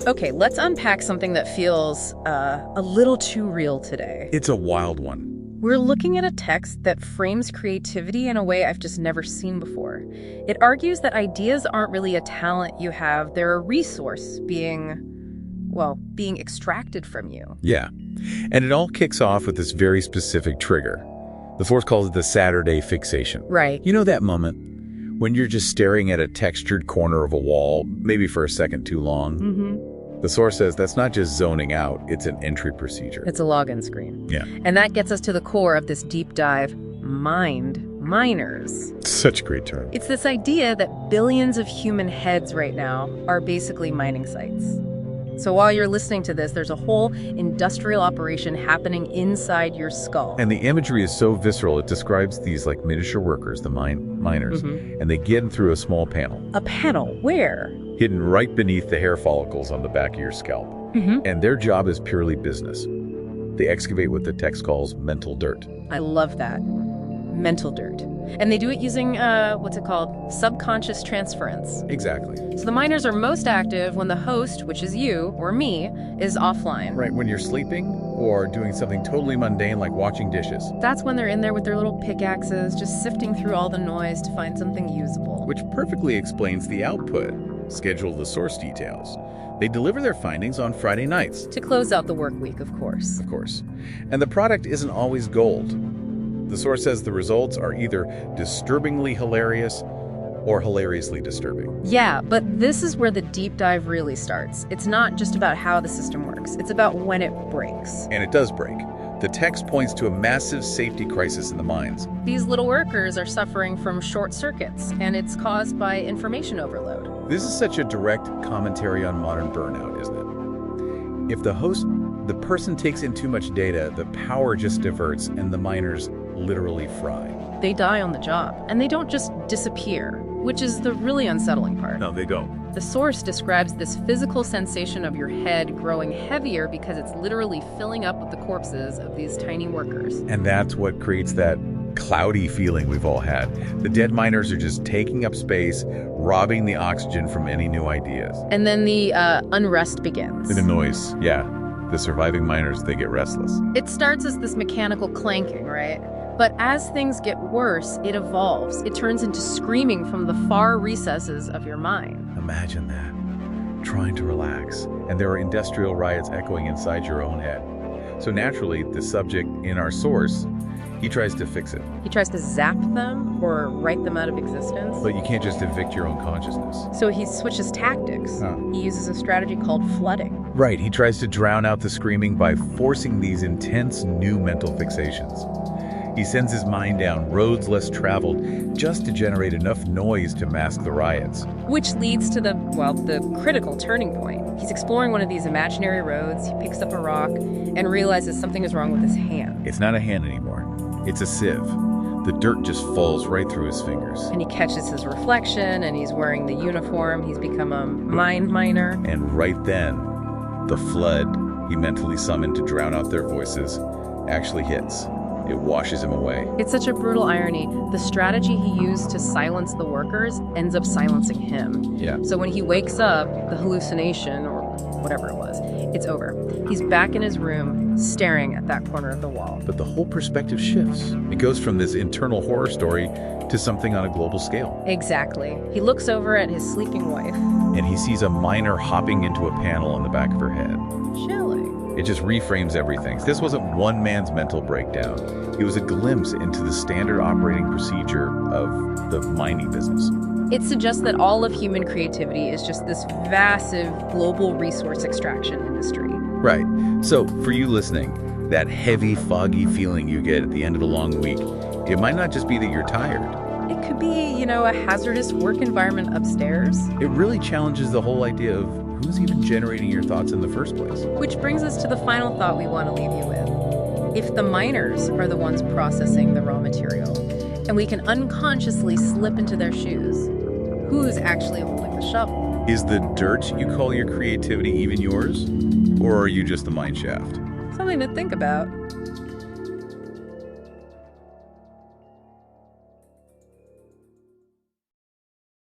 Okay, let's unpack something that feels a little too real today. It's a wild one. We're looking at a text that frames creativity in a way I've just never seen before. It argues that ideas aren't really a talent you have, they're a resource being extracted from you. Yeah. And it all kicks off with this very specific trigger. The source calls it the Saturday fixation. Right. You know that moment when you're just staring at a textured corner of a wall, maybe for a second too long? Mm-hmm. The source says that's not just zoning out, it's an entry procedure. It's a login screen. Yeah. And that gets us to the core of this deep dive, miners. Such a great term. It's this idea that billions of human heads right now are basically mining sites. So while you're listening to this, there's a whole industrial operation happening inside your skull. And the imagery is so visceral, it describes these like miniature workers, the miners, and they get in through a small panel. A panel? Where? Hidden right beneath the hair follicles on the back of your scalp. And their job is purely business. They excavate what the text calls mental dirt. I love that. Mental dirt. And they do it using, subconscious transference. Exactly. So the miners are most active when the host, which is you, or me, is offline. Right, when you're sleeping or doing something totally mundane like washing dishes. That's when they're in there with their little pickaxes, just sifting through all the noise to find something usable. Which perfectly explains the output. Schedule the source details. They deliver their findings on Friday nights. To close out the work week, of course. Of course. And the product isn't always gold. The source says the results are either disturbingly hilarious or hilariously disturbing. Yeah, but this is where the deep dive really starts. It's not just about how the system works. It's about when it breaks. And it does break. The text points to a massive safety crisis in the mines. These little workers are suffering from short circuits, and it's caused by information overload. This is such a direct commentary on modern burnout, isn't it? If the person takes in too much data, the power just diverts and the miners literally fry. They die on the job, and they don't just disappear, which is the really unsettling part. No, they don't. The source describes this physical sensation of your head growing heavier because it's literally filling up with the corpses of these tiny workers. And that's what creates that cloudy feeling we've all had. The dead miners are just taking up space, robbing the oxygen from any new ideas. And then the unrest begins. And the noise, yeah. The surviving miners, they get restless. It starts as this mechanical clanking, right? But as things get worse, it evolves. It turns into screaming from the far recesses of your mind. Imagine that. Trying to relax. And there are industrial riots echoing inside your own head. So naturally, the subject in our source, he tries to fix it. He tries to zap them or write them out of existence. But you can't just evict your own consciousness. So he switches tactics. He uses a strategy called flooding. Right, he tries to drown out the screaming by forcing these intense new mental fixations. He sends his mind down roads less traveled just to generate enough noise to mask the riots. Which leads to the critical turning point. He's exploring one of these imaginary roads. He picks up a rock and realizes something is wrong with his hand. It's not a hand anymore. It's a sieve. The dirt just falls right through his fingers. And he catches his reflection, and he's wearing the uniform. He's become a mind miner. And right then, the flood he mentally summoned to drown out their voices actually hits. It washes him away. It's such a brutal irony. The strategy he used to silence the workers ends up silencing him. Yeah. So when he wakes up, the hallucination, or whatever it was, it's over. He's back in his room, staring at that corner of the wall. But the whole perspective shifts. It goes from this internal horror story to something on a global scale. Exactly. He looks over at his sleeping wife. And he sees a miner hopping into a panel on the back of her head. Chilling. It just reframes everything. This wasn't one man's mental breakdown. It was a glimpse into the standard operating procedure of the mining business. It suggests that all of human creativity is just this massive global resource extraction industry. Right. So for you listening, that heavy, foggy feeling you get at the end of a long week, it might not just be that you're tired. It could be, a hazardous work environment upstairs. It really challenges the whole idea of who's even generating your thoughts in the first place. Which brings us to the final thought we want to leave you with. If the miners are the ones processing the raw material, and we can unconsciously slip into their shoes, who's actually holding the shovel? Is the dirt you call your creativity even yours? Or are you just the mine shaft? Something to think about.